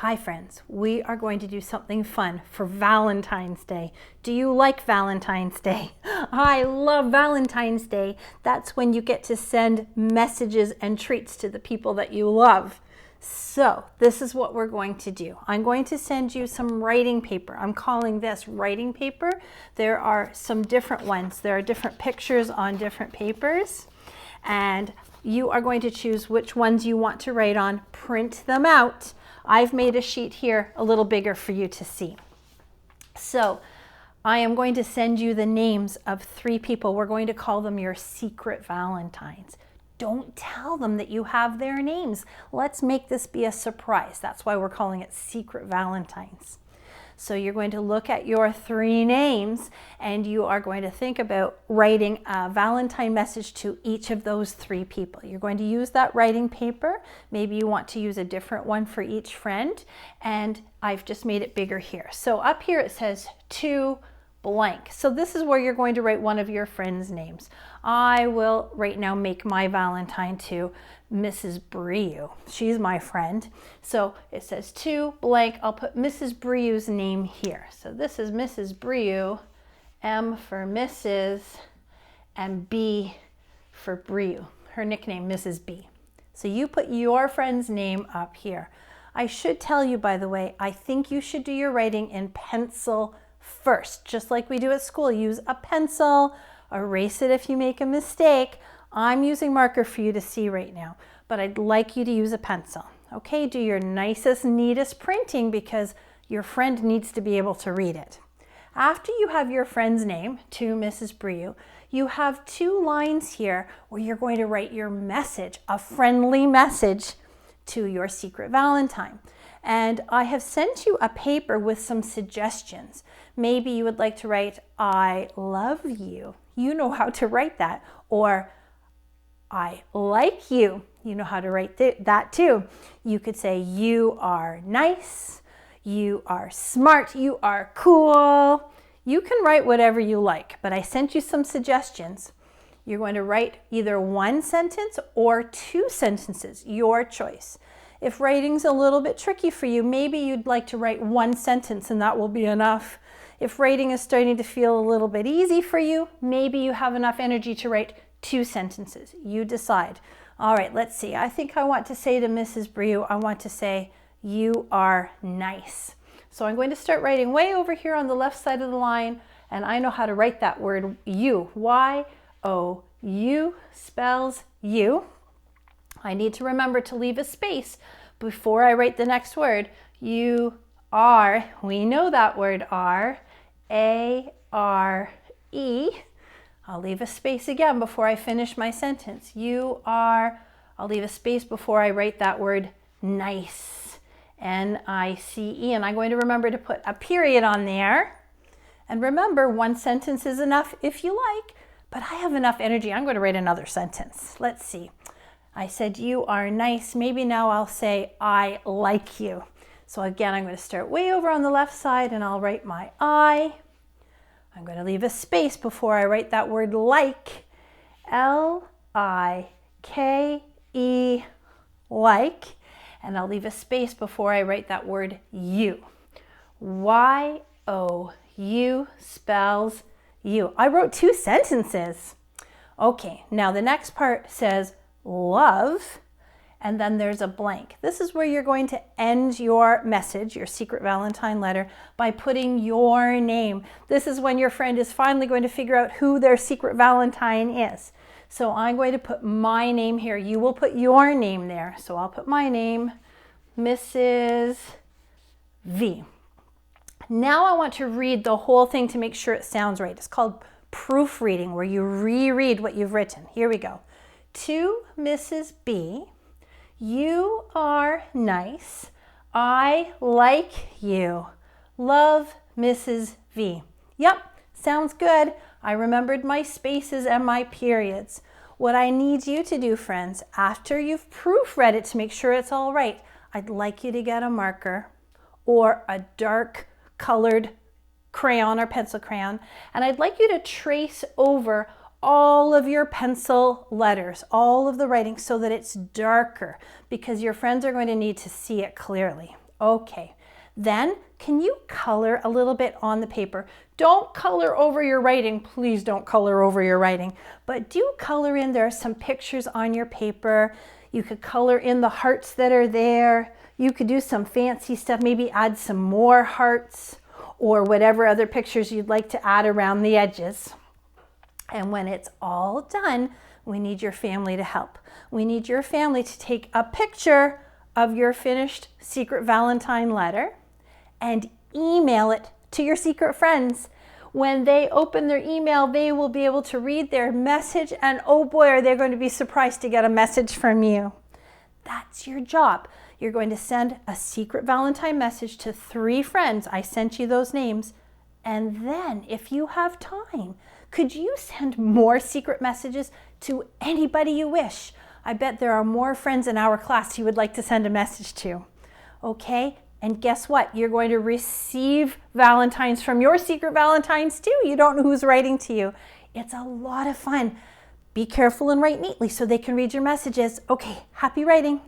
Hi friends, we are going to do something fun for Valentine's Day. Do you like Valentine's Day? I love Valentine's Day. That's when you get to send messages and treats to the people that you love. So this is what we're going to do. I'm going to send you some writing paper. I'm calling this writing paper. There are some different ones. There are different pictures on different papers, and you are going to choose which ones you want to write on, print them out. I've made a sheet here a little bigger for you to see. So I am going to send you the names of 3 people. We're going to call them your secret Valentines. Don't tell them that you have their names. Let's make this be a surprise. That's why we're calling it Secret Valentines. So you're going to look at your 3 names and you are going to think about writing a Valentine message to each of those 3 people. You're going to use that writing paper. Maybe you want to use a different one for each friend, and I've just made it bigger here. So up here it says to blank. So this is where you're going to write one of your friends' names. I will right now make my Valentine to Mrs. Brieux. She's my friend. So it says to blank. I'll put Mrs. Brieux's name here. So this is Mrs. Brieux, M for Mrs. and B for Brieux. Her nickname, Mrs. B. So you put your friend's name up here. I should tell you, by the way, I think you should do your writing in pencil first, just like we do at school. Use a pencil, erase it if you make a mistake. I'm using marker for you to see right now, but I'd like you to use a pencil. Okay, do your nicest, neatest printing because your friend needs to be able to read it. After you have your friend's name, to Mrs. Brieux, you have 2 lines here where you're going to write your message, a friendly message to your secret Valentine. And I have sent you a paper with some suggestions. Maybe you would like to write, I love you. You know how to write that. Or I like you. You know how to write that too. You could say, you are nice. You are smart. You are cool. You can write whatever you like, but I sent you some suggestions. You're going to write either 1 sentence or 2 sentences, your choice. If writing's a little bit tricky for you, maybe you'd like to write 1 sentence and that will be enough. If writing is starting to feel a little bit easy for you, maybe you have enough energy to write 2 sentences. You decide. All right, let's see. I think I want to say to Mrs. Brieux, I want to say, you are nice. So I'm going to start writing way over here on the left side of the line, and I know how to write that word, you. Y-O-U spells you. I need to remember to leave a space before I write the next word. You are, we know that word are, A-R-E. I'll leave a space again before I finish my sentence. You are, I'll leave a space before I write that word nice, N-I-C-E, and I'm going to remember to put a period on there. And remember, 1 sentence is enough if you like, but I have enough energy. I'm going to write another sentence. Let's see. I said, you are nice. Maybe now I'll say, I like you. So again, I'm going to start way over on the left side and I'll write my I. I'm going to leave a space before I write that word like, L-I-K-E, like, and I'll leave a space before I write that word you. Y-O-U spells you. I wrote 2 sentences. Okay, now the next part says love, and then there's a blank. This is where you're going to end your message, your secret Valentine letter, by putting your name. This is when your friend is finally going to figure out who their secret Valentine is. So I'm going to put my name here. You will put your name there. So I'll put my name, Mrs. V. Now I want to read the whole thing to make sure it sounds right. It's called proofreading, where you reread what you've written. Here we go. To Mrs. B, you are nice. I like you. Love, Mrs. V. Yep, sounds good. I remembered my spaces and my periods. What I need you to do, friends, after you've proofread it to make sure it's all right, I'd like you to get a marker or a dark colored crayon or pencil crayon, and I'd like you to trace over all of your pencil letters, all of the writing, so that it's darker, because your friends are going to need to see it clearly. Okay, then can you color a little bit on the paper? Don't color over your writing. Please don't color over your writing, but do color in. There are some pictures on your paper. You could color in the hearts that are there. You could do some fancy stuff, maybe add some more hearts or whatever other pictures you'd like to add around the edges. And when it's all done, we need your family to help. We need your family to take a picture of your finished secret Valentine letter and email it to your secret friends. When they open their email, they will be able to read their message, and oh boy, are they going to be surprised to get a message from you. That's your job. You're going to send a secret Valentine message to 3 friends. I sent you those names. And then, if you have time, could you send more secret messages to anybody you wish? I bet there are more friends in our class you would like to send a message to. Okay? And guess what? You're going to receive Valentines from your secret Valentines too. You don't know who's writing to you. It's a lot of fun. Be careful and write neatly so they can read your messages. Okay, happy writing.